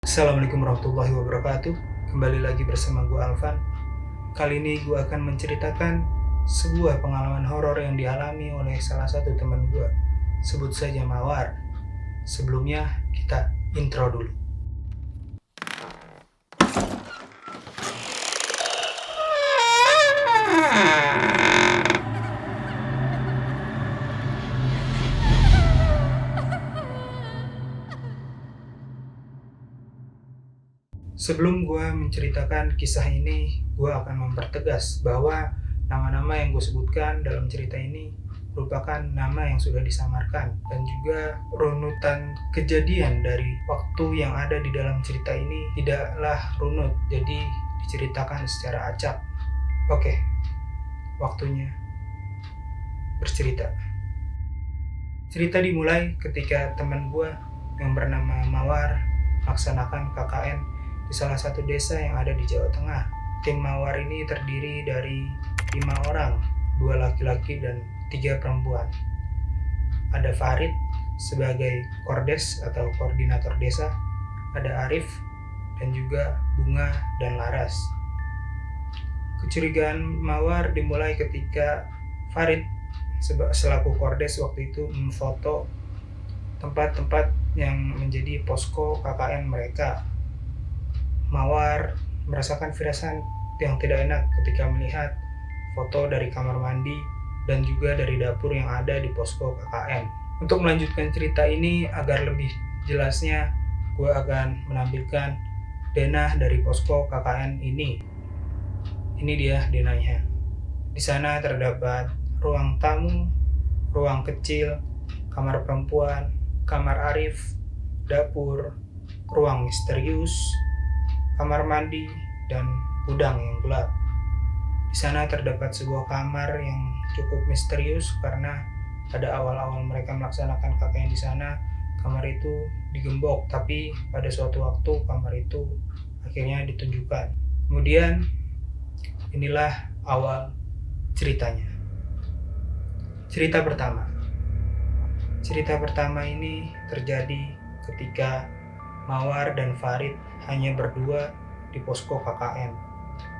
Assalamualaikum warahmatullahi wabarakatuh. Kembali lagi bersama gue Alvan. Kali ini gue akan menceritakan sebuah pengalaman horor yang dialami oleh salah satu teman gue. Sebut saja Mawar. Sebelumnya kita intro dulu. Sebelum gue menceritakan kisah ini, gue akan mempertegas bahwa nama-nama yang gue sebutkan dalam cerita ini merupakan nama yang sudah disamarkan dan juga runutan kejadian dari waktu yang ada di dalam cerita ini tidaklah runut, jadi diceritakan secara acak. Oke, waktunya bercerita. Cerita dimulai ketika teman gue yang bernama Mawar melaksanakan KKN di salah satu desa yang ada di Jawa Tengah. Tim Mawar ini terdiri dari 5 orang, 2 laki-laki dan 3 perempuan. Ada Farid sebagai Kordes atau koordinator desa, ada Arif, dan juga Bunga dan Laras. Kecurigaan Mawar dimulai ketika Farid selaku Kordes waktu itu memfoto tempat-tempat yang menjadi posko KKN mereka. Mawar merasakan firasat yang tidak enak ketika melihat foto dari kamar mandi dan juga dari dapur yang ada di posko KKN. Untuk melanjutkan cerita ini agar lebih jelasnya, gue akan menampilkan denah dari posko KKN ini. Ini dia denahnya. Di sana terdapat ruang tamu, ruang kecil, kamar perempuan, kamar Arif, dapur, ruang misterius, kamar mandi, dan gudang yang gelap. Di sana terdapat sebuah kamar yang cukup misterius karena pada awal-awal mereka melaksanakan KKN di sana, kamar itu digembok, tapi pada suatu waktu kamar itu akhirnya ditunjukkan. Kemudian inilah awal ceritanya. Cerita pertama ini terjadi ketika Mawar dan Farid hanya berdua di posko KKN.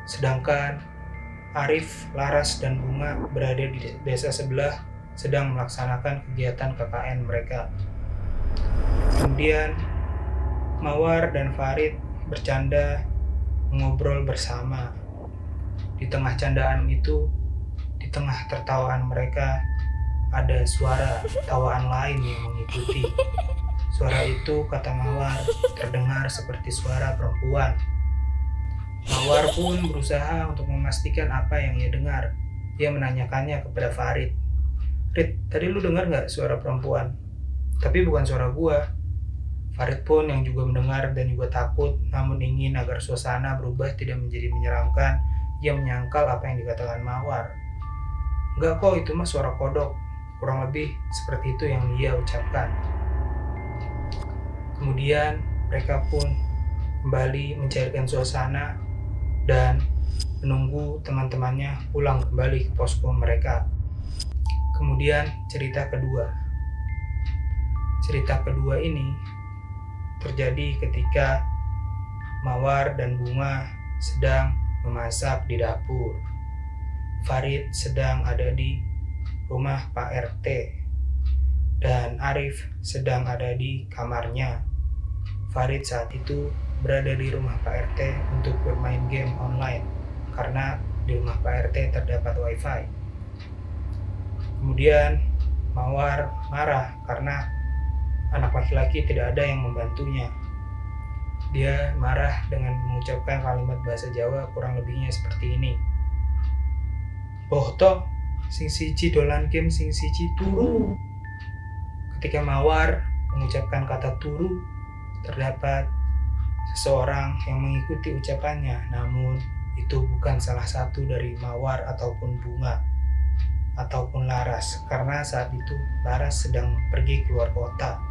Sedangkan Arif, Laras, dan Bunga berada di desa sebelah sedang melaksanakan kegiatan KKN mereka. Kemudian Mawar dan Farid bercanda, mengobrol bersama. Di tengah candaan itu, di tengah tertawaan mereka, ada suara tawaan lain yang mengikuti. Suara itu, kata Mawar, terdengar seperti suara perempuan. Mawar pun berusaha untuk memastikan apa yang ia dengar. Ia menanyakannya kepada Farid. "Rid, tadi lu dengar gak suara perempuan? Tapi bukan suara gua." Farid pun yang juga mendengar dan juga takut, namun ingin agar suasana berubah tidak menjadi menyeramkan, ia menyangkal apa yang dikatakan Mawar. "Enggak kok, itu mah suara kodok." Kurang lebih seperti itu yang ia ucapkan. Kemudian mereka pun kembali mencairkan suasana dan menunggu teman-temannya pulang kembali ke posko mereka. Kemudian cerita kedua. Cerita kedua ini terjadi ketika Mawar dan Bunga sedang memasak di dapur. Farid sedang ada di rumah Pak RT dan Arif sedang ada di kamarnya. Farid saat itu berada di rumah Pak RT untuk bermain game online karena di rumah Pak RT terdapat wifi. Kemudian Mawar marah karena anak laki-laki tidak ada yang membantunya. Dia marah dengan mengucapkan kalimat bahasa Jawa kurang lebihnya seperti ini. "Boh toh, sing siji dolan game sing siji turu." Ketika Mawar mengucapkan kata turu, terdapat seseorang yang mengikuti ucapannya, namun itu bukan salah satu dari Mawar ataupun Bunga ataupun Laras, karena saat itu Laras sedang pergi keluar kota.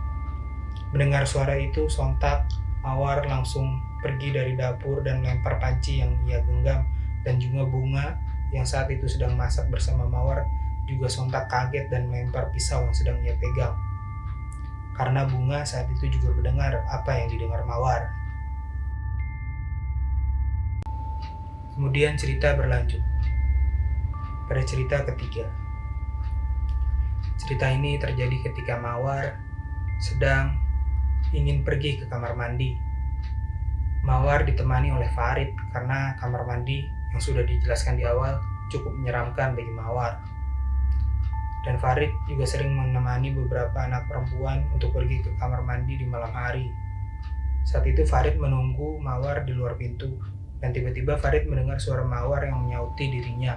Mendengar suara itu, sontak Mawar langsung pergi dari dapur dan lempar panci yang ia genggam, dan juga Bunga yang saat itu sedang masak bersama Mawar juga sontak kaget dan melempar pisau yang sedang ia pegang. Karena Bunga saat itu juga mendengar apa yang didengar Mawar. Kemudian cerita berlanjut pada cerita ketiga. Cerita ini terjadi ketika Mawar sedang ingin pergi ke kamar mandi. Mawar ditemani oleh Farid karena kamar mandi yang sudah dijelaskan di awal cukup menyeramkan bagi Mawar. Dan Farid juga sering menemani beberapa anak perempuan untuk pergi ke kamar mandi di malam hari. Saat itu Farid menunggu Mawar di luar pintu, dan tiba-tiba Farid mendengar suara Mawar yang menyauti dirinya.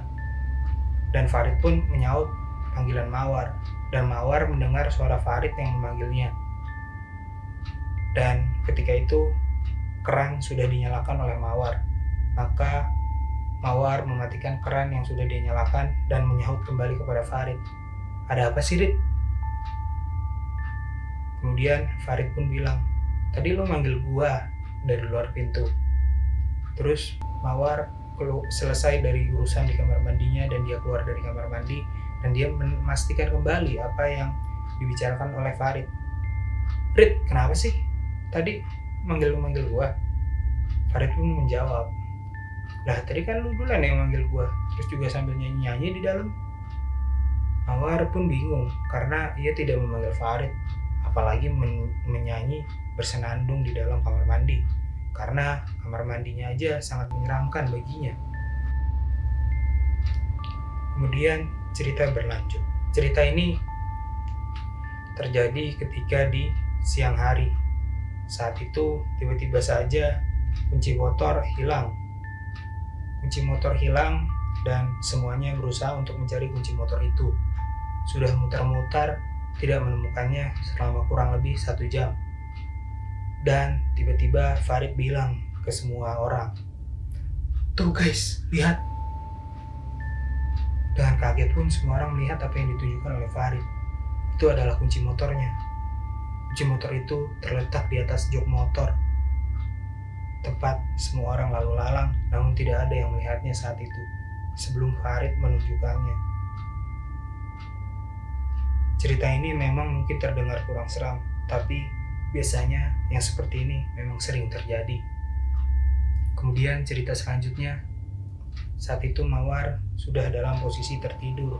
Dan Farid pun menyaut panggilan Mawar, dan Mawar mendengar suara Farid yang memanggilnya. Dan ketika itu keran sudah dinyalakan oleh Mawar, maka Mawar mematikan keran yang sudah dinyalakan dan menyahut kembali kepada Farid. "Ada apa sih, Rit?" Kemudian Farid pun bilang, "Tadi lo manggil gua dari luar pintu." Terus Mawar selesai dari urusan di kamar mandinya dan dia keluar dari kamar mandi dan dia memastikan kembali apa yang dibicarakan oleh Farid. "Rit, kenapa sih? Tadi manggil gua?" Farid pun menjawab, "Lah tadi kan lu duluan yang manggil gua, terus juga sambil nyanyi-nyanyi di dalam." Mawar pun bingung karena ia tidak memanggil Farid, apalagi menyanyi bersenandung di dalam kamar mandi, karena kamar mandinya aja sangat menyeramkan baginya. Kemudian cerita berlanjut. Cerita ini terjadi ketika di siang hari. Saat itu tiba-tiba saja kunci motor hilang. Kunci motor hilang dan semuanya berusaha untuk mencari kunci motor itu. Sudah muter-muter, tidak menemukannya selama kurang lebih 1 jam. Dan tiba-tiba Farid bilang ke semua orang, "Tuh guys, lihat." Dengan kaget pun semua orang melihat apa yang ditunjukkan oleh Farid. Itu adalah kunci motornya. Kunci motor itu terletak di atas jok motor. Tempat semua orang lalu lalang, namun tidak ada yang melihatnya saat itu, sebelum Farid menunjukkannya. Cerita ini memang mungkin terdengar kurang seram, tapi biasanya yang seperti ini memang sering terjadi. Kemudian cerita selanjutnya, saat itu Mawar sudah dalam posisi tertidur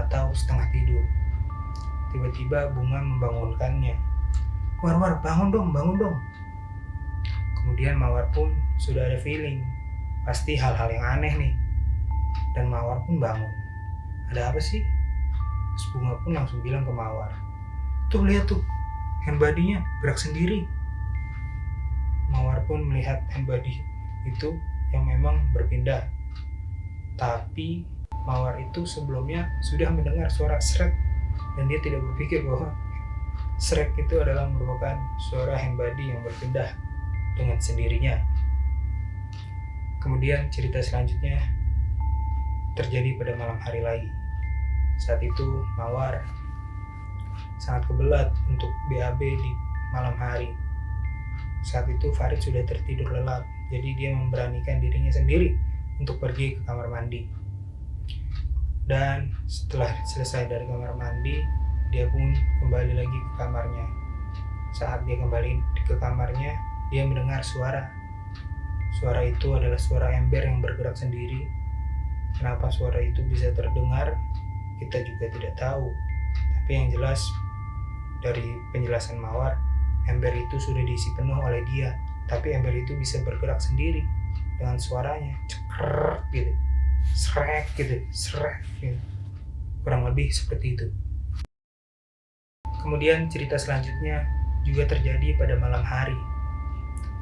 atau setengah tidur. Tiba-tiba Bunga membangunkannya. War, bangun dong. Kemudian Mawar pun sudah ada feeling, pasti hal-hal yang aneh nih. Dan Mawar pun bangun. "Ada apa sih?" Terus Bunga pun langsung bilang ke Mawar, "Tuh lihat tuh, handbody-nya gerak sendiri." Mawar pun melihat handbody itu yang memang berpindah. Tapi Mawar itu sebelumnya sudah mendengar suara srek dan dia tidak berpikir bahwa srek itu adalah merupakan suara handbody yang berpindah dengan sendirinya. Kemudian cerita selanjutnya terjadi pada malam hari lagi. Saat itu Mawar sangat kebelat untuk BAB di malam hari. Saat itu Farid sudah tertidur lelap, jadi dia memberanikan dirinya sendiri untuk pergi ke kamar mandi. Dan setelah selesai dari kamar mandi, dia pun kembali lagi ke kamarnya. Saat dia kembali ke kamarnya, dia mendengar suara. Suara itu adalah suara ember yang bergerak sendiri. Kenapa suara itu bisa terdengar? Kita juga tidak tahu, tapi yang jelas dari penjelasan Mawar, ember itu sudah diisi penuh oleh dia, tapi ember itu bisa bergerak sendiri dengan suaranya, cekrek gitu, srek gitu, kurang lebih seperti itu. Kemudian cerita selanjutnya juga terjadi pada malam hari.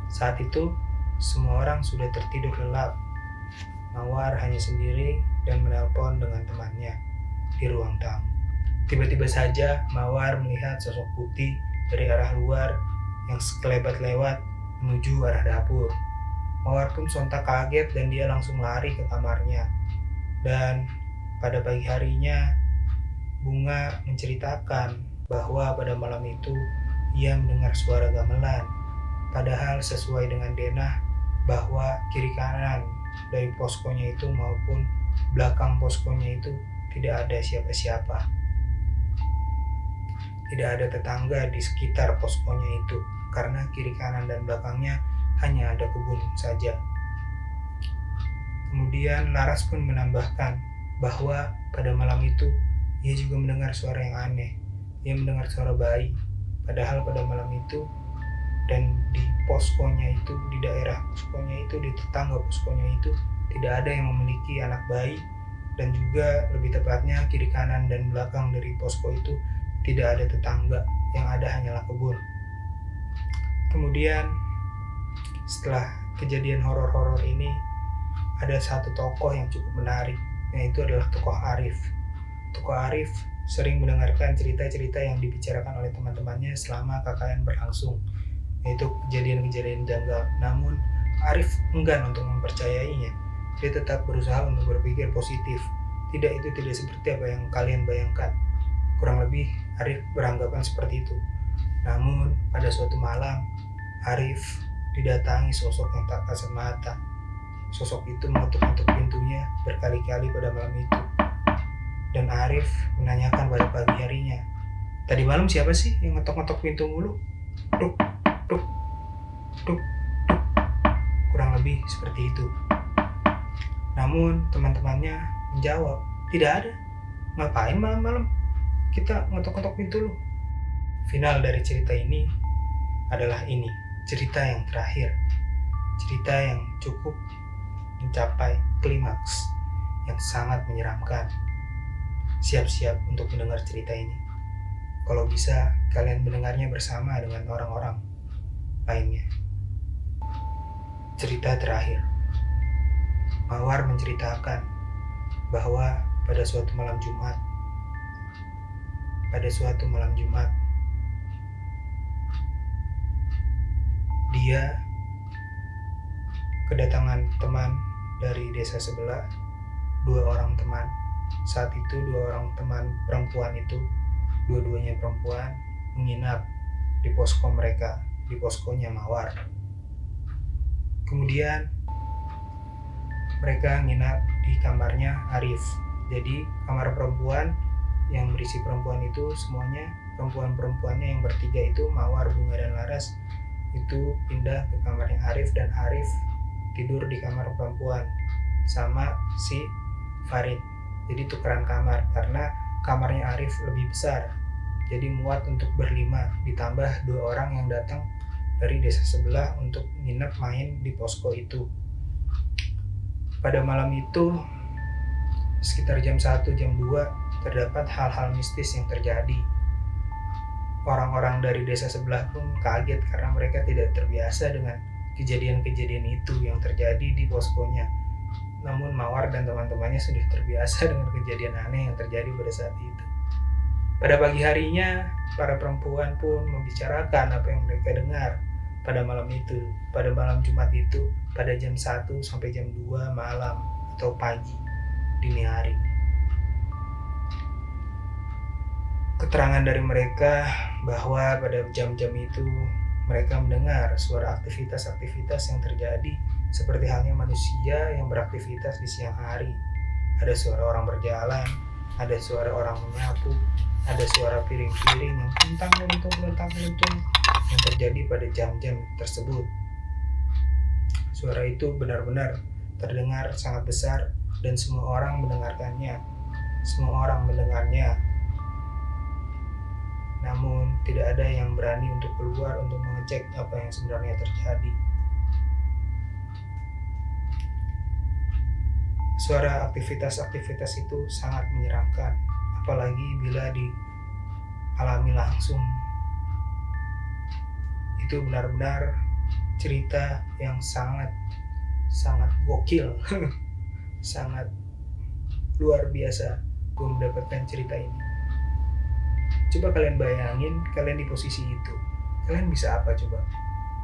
Saat itu semua orang sudah tertidur lelap. Mawar hanya sendiri dan menelpon dengan temannya di ruang tamu. Tiba-tiba saja Mawar melihat sosok putih dari arah luar yang sekelebat lewat menuju arah dapur. Mawar pun sontak kaget dan dia langsung lari ke kamarnya. Dan pada pagi harinya Bunga menceritakan bahwa pada malam itu ia mendengar suara gamelan. Padahal sesuai dengan denah bahwa kiri kanan dari poskonya itu maupun belakang poskonya itu tidak ada siapa-siapa. Tidak ada tetangga di sekitar poskonya itu, karena kiri kanan dan belakangnya hanya ada kebun saja. Kemudian Laras pun menambahkan bahwa pada malam itu ia juga mendengar suara yang aneh. Ia mendengar suara bayi. Padahal pada malam itu dan di poskonya itu, di daerah poskonya itu, di tetangga poskonya itu tidak ada yang memiliki anak bayi, dan juga lebih tepatnya kiri kanan dan belakang dari posko itu tidak ada tetangga, yang ada hanyalah kebun. Kemudian setelah kejadian horor-horor ini, ada satu tokoh yang cukup menarik, yaitu adalah tokoh Arif. Tokoh Arif sering mendengarkan cerita-cerita yang dibicarakan oleh teman-temannya selama KKN berlangsung, yaitu kejadian-kejadian janggal. Namun Arif enggan untuk mempercayainya. Dia tetap berusaha untuk berpikir positif. Itu tidak seperti apa yang kalian bayangkan. Kurang lebih Arif beranggapan seperti itu. Namun pada suatu malam, Arif didatangi sosok yang tak kasat mata. Sosok itu mengetuk-ketuk pintunya berkali-kali pada malam itu. Dan Arif menanyakan pada pagi harinya, "Tadi malam siapa sih yang ngetok-ngetok pintu mulu? Duk, duk, duk, duk." Kurang lebih seperti itu. Namun teman-temannya menjawab, "Tidak ada. Ngapain malam-malam kita ngetok-ngetok pintu lu?" Final dari cerita ini adalah ini, cerita yang terakhir. Cerita yang cukup mencapai klimaks yang sangat menyeramkan. Siap-siap untuk mendengar cerita ini. Kalau bisa, kalian mendengarnya bersama dengan orang-orang lainnya. Cerita terakhir. Mawar menceritakan bahwa pada suatu malam Jumat, dia kedatangan teman dari desa sebelah, 2 orang teman. Saat itu 2 orang teman perempuan itu, dua-duanya perempuan, menginap di posko mereka, di poskonya Mawar. Kemudian mereka nginap di kamarnya Arif. Jadi kamar perempuan yang berisi perempuan itu semuanya, perempuan-perempuannya yang bertiga itu, Mawar, Bunga, dan Laras, itu pindah ke kamarnya Arif, dan Arif tidur di kamar perempuan sama si Farid. Jadi tukeran kamar karena kamarnya Arif lebih besar, jadi muat untuk berlima, ditambah 2 orang yang datang dari desa sebelah untuk nginep main di posko itu. Pada malam itu sekitar jam 1, jam 2 terdapat hal-hal mistis yang terjadi. Orang-orang dari desa sebelah pun kaget karena mereka tidak terbiasa dengan kejadian-kejadian itu yang terjadi di poskonya. Namun Mawar dan teman-temannya sudah terbiasa dengan kejadian aneh yang terjadi pada saat itu. Pada pagi harinya, para perempuan pun membicarakan apa yang mereka dengar pada malam itu, pada malam Jumat itu, pada jam 1 sampai jam 2 malam atau pagi, dini hari. Keterangan dari mereka bahwa pada jam-jam itu mereka mendengar suara aktivitas-aktivitas yang terjadi seperti halnya manusia yang beraktivitas di siang hari. Ada suara orang berjalan, ada suara orang menyapu, ada suara piring-piring yang kelentang-keluntung yang terjadi pada jam-jam tersebut. Suara itu benar-benar terdengar sangat besar dan semua orang mendengarkannya. Namun tidak ada yang berani untuk keluar untuk mengecek apa yang sebenarnya terjadi. Suara aktivitas-aktivitas itu sangat menyeramkan, apalagi bila dialami langsung. Itu benar-benar cerita yang sangat gokil, sangat luar biasa gue mendapatkan cerita ini. Coba kalian bayangin, kalian di posisi itu, kalian bisa apa coba?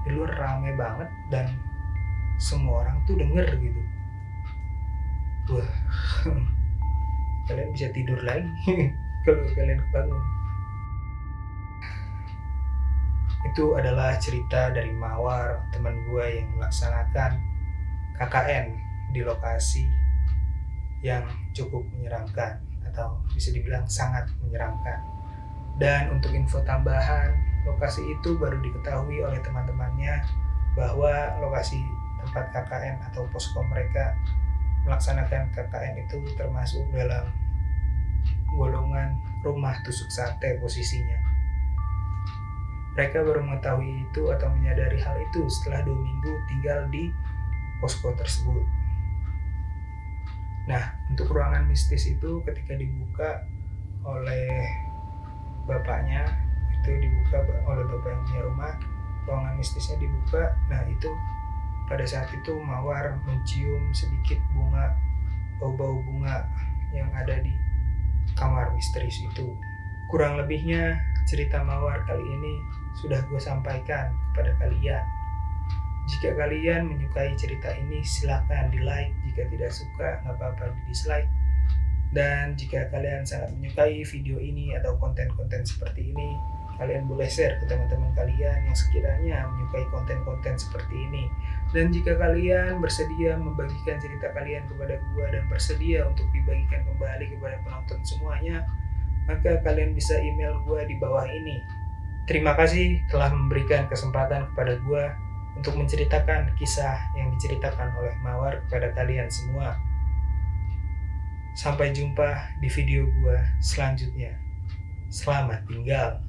Di luar ramai banget dan semua orang tuh denger gitu. Wah, kalian bisa tidur lagi kalau kalian kebangun. Itu adalah cerita dari Mawar, teman gue yang melaksanakan KKN di lokasi yang cukup menyeramkan, atau bisa dibilang sangat menyeramkan. Dan untuk info tambahan, lokasi itu baru diketahui oleh teman-temannya bahwa lokasi tempat KKN atau posko mereka melaksanakan KKN itu termasuk dalam golongan rumah tusuk sate posisinya. Mereka baru mengetahui itu atau menyadari hal itu setelah 2 minggu tinggal di posko tersebut. Nah, untuk ruangan mistis itu ketika dibuka oleh bapaknya, itu dibuka oleh bapak yang punya rumah, ruangan mistisnya dibuka. Nah, itu pada saat itu Mawar mencium sedikit bunga, bau-bau bunga yang ada di kamar misterius itu. Kurang lebihnya cerita Mawar kali ini sudah gue sampaikan kepada kalian. Jika kalian menyukai cerita ini, silakan di like. Jika tidak suka, nggak apa-apa di dislike. Dan jika kalian sangat menyukai video ini atau konten-konten seperti ini, kalian boleh share ke teman-teman kalian yang sekiranya menyukai konten-konten seperti ini. Dan jika kalian bersedia membagikan cerita kalian kepada gua dan bersedia untuk dibagikan kembali kepada penonton semuanya, maka kalian bisa email gua di bawah ini. Terima kasih telah memberikan kesempatan kepada gua untuk menceritakan kisah yang diceritakan oleh Mawar kepada kalian semua. Sampai jumpa di video gua selanjutnya. Selamat tinggal.